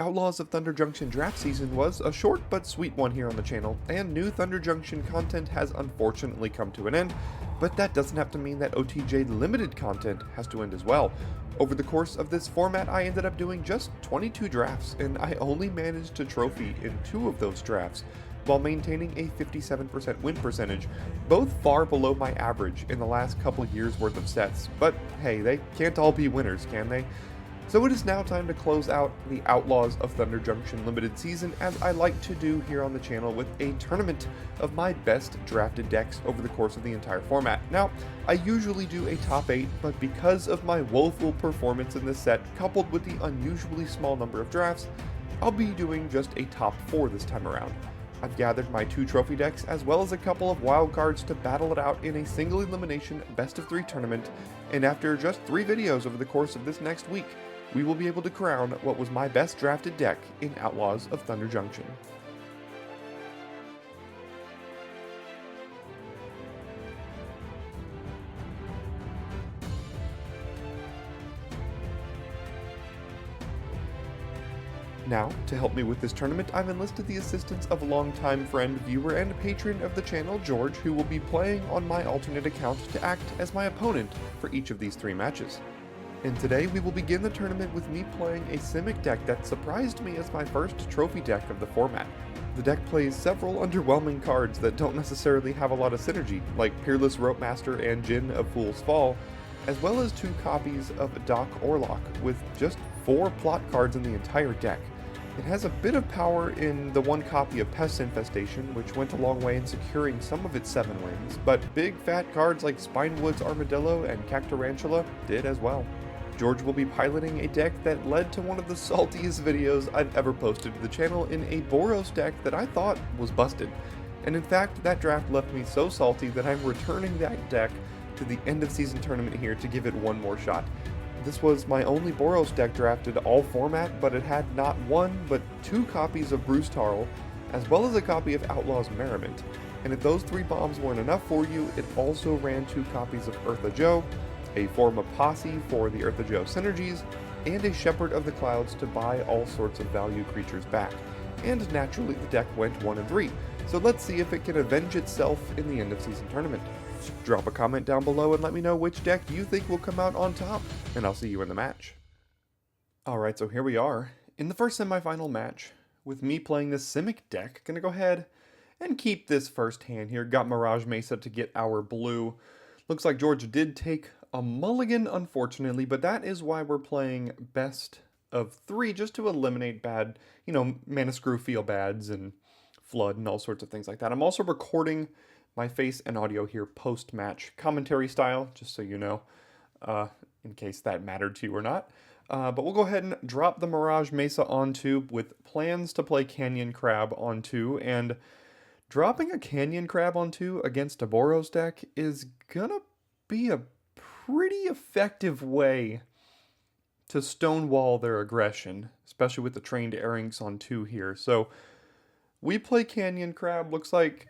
Outlaws of Thunder Junction draft season was a short but sweet one here on the channel, and new Thunder Junction content has unfortunately come to an end, but that doesn't have to mean that OTJ limited content has to end as well. Over the course of this format, I ended up doing just 22 drafts, and I only managed to trophy in 2 of those drafts, while maintaining a 57% win percentage, both far below my average in the last couple years worth of sets. But hey, they can't all be winners, can they? So it is now time to close out the Outlaws of Thunder Junction limited season, as I like to do here on the channel, with a tournament of my best drafted decks over the course of the entire format. Now, I usually do a top 8, but because of my woeful performance in this set, coupled with the unusually small number of drafts, I'll be doing just a top 4 this time around. I've gathered my 2 trophy decks, as well as a couple of wild cards to battle it out in a single elimination best of 3 tournament, and after just 3 videos over the course of this next week, we will be able to crown what was my best drafted deck in Outlaws of Thunder Junction. Now, to help me with this tournament, I've enlisted the assistance of longtime friend, viewer, and patron of the channel, George, who will be playing on my alternate account to act as my opponent for each of these 3 matches. And today we will begin the tournament with me playing a Simic deck that surprised me as my first trophy deck of the format. The deck plays several underwhelming cards that don't necessarily have a lot of synergy, like Peerless Ropemaster and Djinn of Fool's Fall, as well as 2 copies of Doc Orlok, with just 4 plot cards in the entire deck. It has a bit of power in the 1 copy of Pest Infestation, which went a long way in securing some of its 7 wins, but big fat cards like Spinewood's Armadillo and Cactarantula did as well. George will be piloting a deck that led to one of the saltiest videos I've ever posted to the channel in a Boros deck that I thought was busted. And in fact, that draft left me so salty that I'm returning that deck to the end of season tournament here to give it one more shot. This was my only Boros deck drafted all format, but it had not 1 but 2 copies of Bruce Tarl, as well as a copy of Outlaws Merriment. And if those 3 bombs weren't enough for you, it also ran 2 copies of Eartha Joe, a Forma Posse for the Eartha Joe synergies, and a Shepherd of the Clouds to buy all sorts of value creatures back. And naturally the deck went 1 and 3, so let's see if it can avenge itself in the end of season tournament. Drop a comment down below and let me know which deck you think will come out on top, and I'll see you in the match. Alright, so here we are, in the first semifinal match, with me playing this Simic deck. Gonna go ahead and keep this first hand here. Got Mirage Mesa to get our blue. Looks like George did take a mulligan, unfortunately, but that is why we're playing best of 3, just to eliminate bad, mana screw feel bads and flood and all sorts of things like that. I'm also recording my face and audio here post-match commentary style, just so you know, in case that mattered to you or not. But we'll go ahead and drop the Mirage Mesa onto, with plans to play Canyon Crab onto, and dropping a Canyon Crab onto against a Boros deck is gonna be a pretty effective way to stonewall their aggression, especially with the trained Airings on 2 here. So we play Canyon Crab. Looks like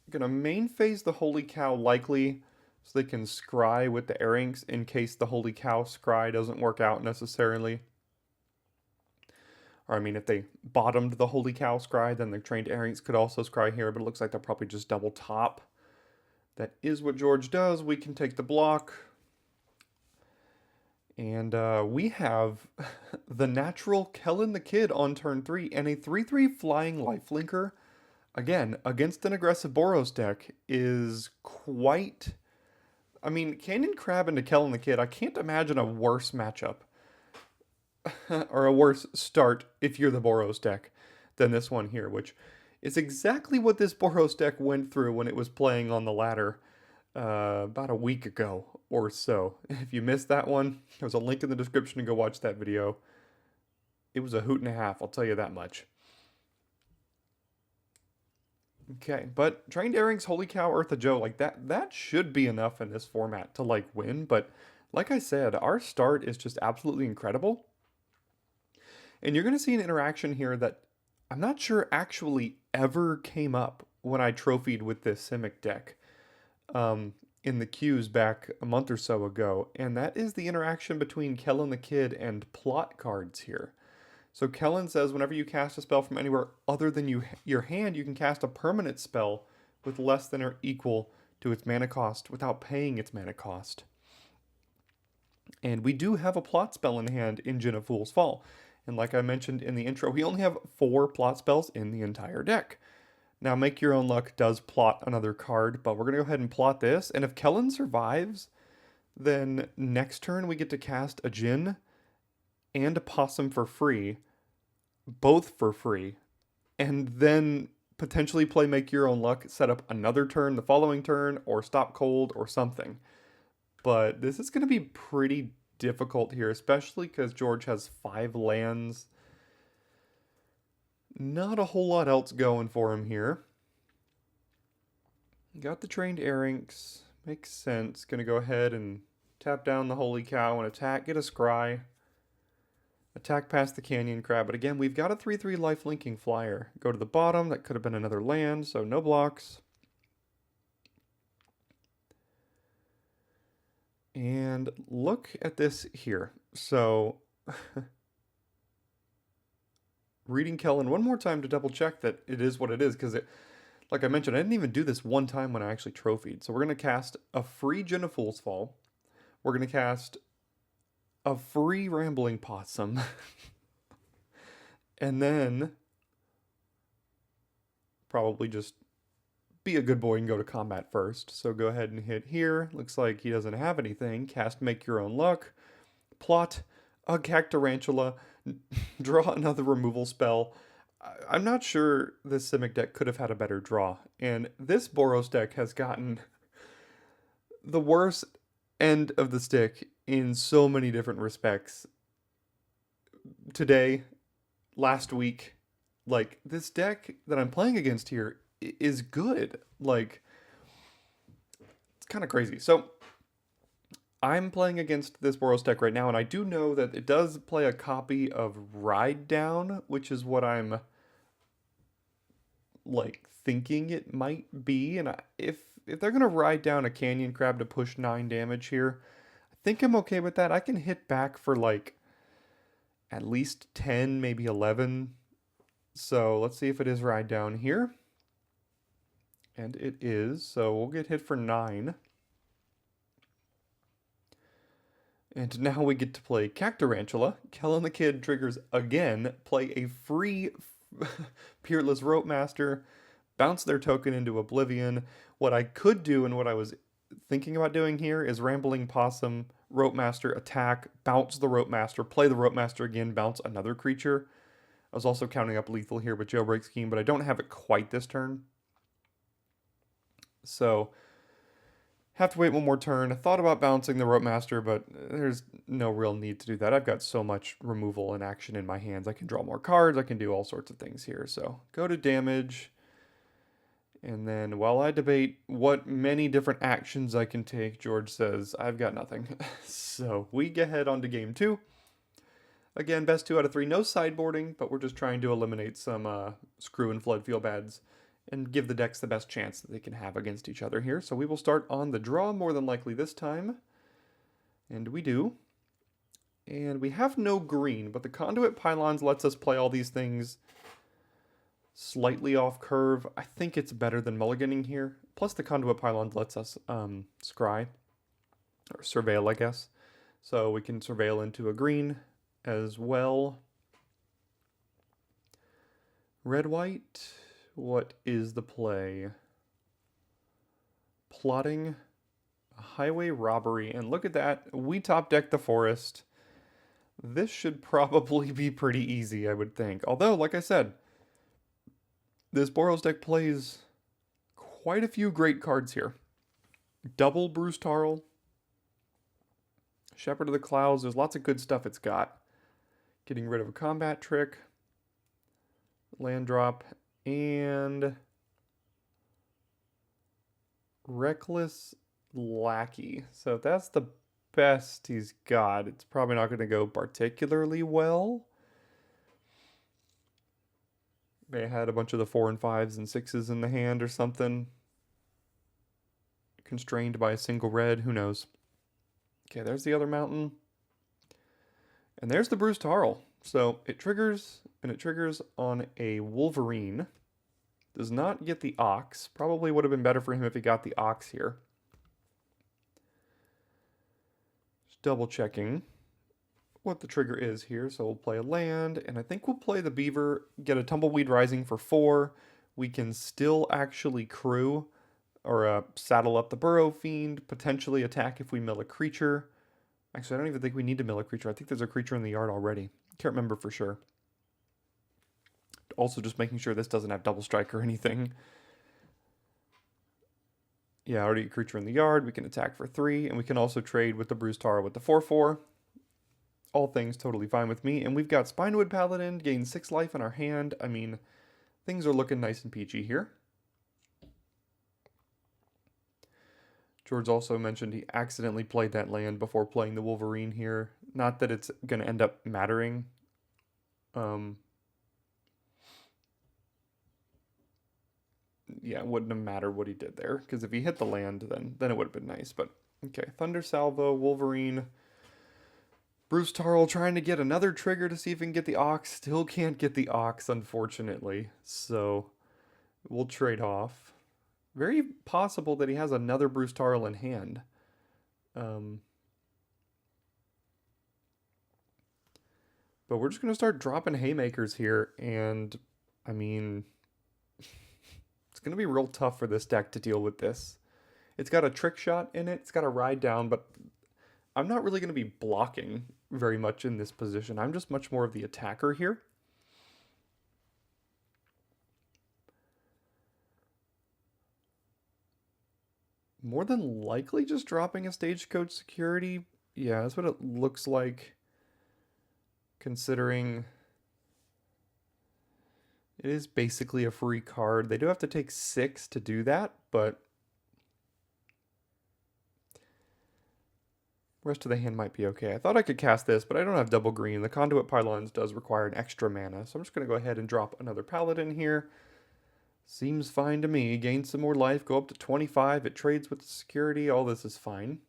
gonna main phase the Holy Cow likely, so they can scry with the Airings in case the Holy Cow scry doesn't work out necessarily. Or I mean, if they bottomed the Holy Cow scry, then the trained Airings could also scry here, but it looks like they'll probably just double top. That is what George does. We can take the block. And we have the natural Kellen the Kid on turn 3, and a 3/3 flying lifelinker. Again, against an aggressive Boros deck is quite... I mean, Canyon Crab into Kellen the Kid, I can't imagine a worse matchup. or a worse start if you're the Boros deck than this one here, which is exactly what this Boros deck went through when it was playing on the ladder about a week ago or so. If you missed that one, there's a link in the description to go watch that video. It was a hoot and a half, I'll tell you that much. Okay, but Trained Airings, Holy Cow, Eartha Joe, like that should be enough in this format to like win, but like I said, our start is just absolutely incredible. And you're going to see an interaction here that I'm not sure actually ever came up when I trophied with this Simic deck in the queues back a month or so ago, and that is the interaction between Kellen the Kid and plot cards here. So Kellen says whenever you cast a spell from anywhere other than your hand, you can cast a permanent spell with less than or equal to its mana cost without paying its mana cost. And we do have a plot spell in hand in Djinn of Fool's Fall. And like I mentioned in the intro, we only have 4 plot spells in the entire deck. Now, Make Your Own Luck does plot another card, but we're going to go ahead and plot this. And if Kellen survives, then next turn we get to cast a Djinn and a Possum for free, both for free, and then potentially play Make Your Own Luck, set up another turn the following turn, or stop cold or something. But this is going to be pretty difficult here, especially because George has 5 lands. Not a whole lot else going for him here. Got the Trained Airynx. Makes sense. Going to go ahead and tap down the Holy Cow and attack. Get a Scry. Attack past the Canyon Crab. But again, we've got a 3/3 life linking flyer. Go to the bottom. That could have been another land, so no blocks. And look at this here. So, reading Kellen one more time to double check that it is what it is, because like I mentioned, I didn't even do this one time when I actually trophied. So we're going to cast a free Djinn of Fool's Fall. We're going to cast a free Rambling Possum. And then probably just be a good boy and go to combat first. So go ahead and hit here. Looks like he doesn't have anything. Cast Make Your Own Luck. Plot a Cactarantula. Draw another removal spell. I'm not sure this Simic deck could have had a better draw. And this Boros deck has gotten the worst end of the stick in so many different respects. Today, last week, like, this deck that I'm playing against here is good. Like, it's kind of crazy. So I'm playing against this Boros deck right now, and I do know that it does play a copy of Ride Down, which is what I'm like thinking it might be. And if they're gonna ride down a Canyon Crab to push 9 damage here, I think I'm okay with that. I can hit back for like at least 10, maybe 11. So let's see if it is Ride Down here. And it is, so we'll get hit for 9. And now we get to play Cactarantula. Kellen the Kid triggers again, play a free Peerless Rope Master, bounce their token into Oblivion. What I could do and what I was thinking about doing here is Rambling Possum, Rope Master, attack, bounce the Rope Master, play the Rope Master again, bounce another creature. I was also counting up lethal here with Jailbreak Scheme, but I don't have it quite this turn. So, have to wait one more turn. I thought about bouncing the Rope Master, but there's no real need to do that. I've got so much removal and action in my hands. I can draw more cards. I can do all sorts of things here. So, go to damage. And then while I debate what many different actions I can take, George says, I've got nothing. So, we get ahead on to game 2. Again, best 2 out of 3. No sideboarding, but we're just trying to eliminate some Screw and Flood Feel Bads and give the decks the best chance that they can have against each other here. So we will start on the draw, more than likely this time. And we do. And we have no green, but the Conduit Pylons lets us play all these things slightly off curve. I think it's better than mulliganing here. Plus the Conduit Pylons lets us scry, or surveil, I guess. So we can surveil into a green as well. Red-white. What is the play? Plotting a highway robbery. And look at that. We top deck the forest. This should probably be pretty easy, I would think. Although, like I said, this Boros deck plays quite a few great cards here. Double Bruce Tarl. Shepherd of the Clouds. There's lots of good stuff it's got. Getting rid of a combat trick. Land drop. And Reckless Lackey. So if that's the best he's got, it's probably not going to go particularly well. May have had a bunch of the 4 and 5s and 6s in the hand or something. Constrained by a single red, who knows. Okay, there's the other mountain. And there's the Bruce Tarl. So it triggers, and it triggers on a Wolverine. Does not get the Ox. Probably would have been better for him if he got the Ox here. Just double checking what the trigger is here. So we'll play a land, and I think we'll play the Beaver, get a Tumbleweed Rising for 4. We can still actually crew or saddle up the Burrow Fiend, potentially attack if we mill a creature. Actually, I don't even think we need to mill a creature. I think there's a creature in the yard already. Can't remember for sure. Also just making sure this doesn't have double strike or anything. Yeah, already a creature in the yard. We can attack for 3, and we can also trade with the Bruised Tara with the 4/4. All things totally fine with me. And we've got Spinewood Paladin, gain 6 life in our hand. I mean, things are looking nice and peachy here. George also mentioned he accidentally played that land before playing the Wolverine here. Not that it's going to end up mattering. Yeah, it wouldn't have mattered what he did there, because if he hit the land, then it would have been nice. But okay, Thunder Salvo, Wolverine, Bruce Tarl trying to get another trigger to see if he can get the Ox. Still can't get the Ox, unfortunately. So we'll trade off. Very possible that he has another Bruce Tarl in hand. But we're just going to start dropping haymakers here. And, I mean, it's going to be real tough for this deck to deal with this. It's got a trick shot in it. It's got a ride down, but I'm not really going to be blocking very much in this position. I'm just much more of the attacker here. More than likely just dropping a Stagecoach Security. Yeah, that's what it looks like, considering it is basically a free card. They do have to take 6 to do that, but rest of the hand might be okay. I thought I could cast this, but I don't have double green. The Conduit Pylons does require an extra mana, so I'm just going to go ahead and drop another Paladin here. Seems fine to me. Gain some more life, go up to 25. It trades with the security. All this is fine.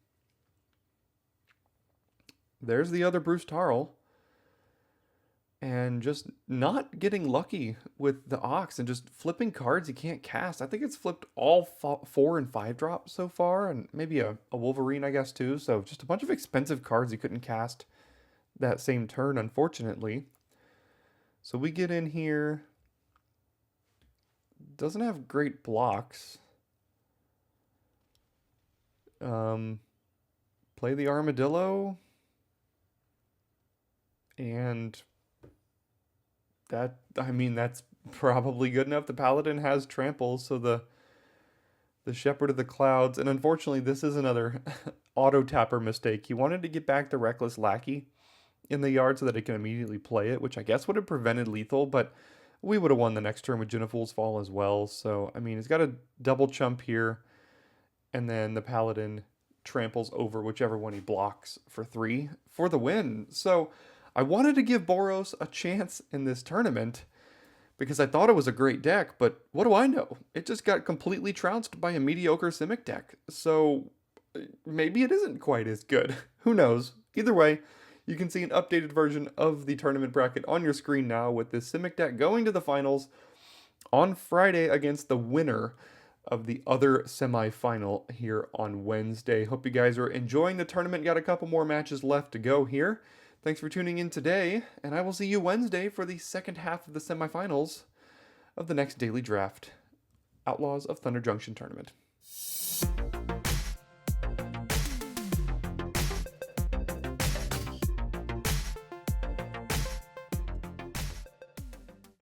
There's the other Bruce Tarl. And just not getting lucky with the Ox and just flipping cards he can't cast. I think it's flipped all 4 and 5 drops so far, and maybe a Wolverine, I guess, too. So just a bunch of expensive cards he couldn't cast that same turn, unfortunately. So we get in here. Doesn't have great blocks. Play the Armadillo. And that, I mean, that's probably good enough. The Paladin has trample, so the Shepherd of the Clouds, and unfortunately this is another auto-tapper mistake. He wanted to get back the Reckless Lackey in the yard so that it can immediately play it, which I guess would have prevented lethal, but we would have won the next turn with Junifool's Fall as well. So, I mean, he's got a double chump here, and then the Paladin tramples over whichever one he blocks for 3 for the win. So I wanted to give Boros a chance in this tournament because I thought it was a great deck, but what do I know? It just got completely trounced by a mediocre Simic deck. So maybe it isn't quite as good. Who knows? Either way, you can see an updated version of the tournament bracket on your screen now with this Simic deck going to the finals on Friday against the winner of the other semifinal here on Wednesday. Hope you guys are enjoying the tournament. Got a couple more matches left to go here. Thanks for tuning in today, and I will see you Wednesday for the second half of the semifinals of the next daily draft Outlaws of Thunder Junction tournament.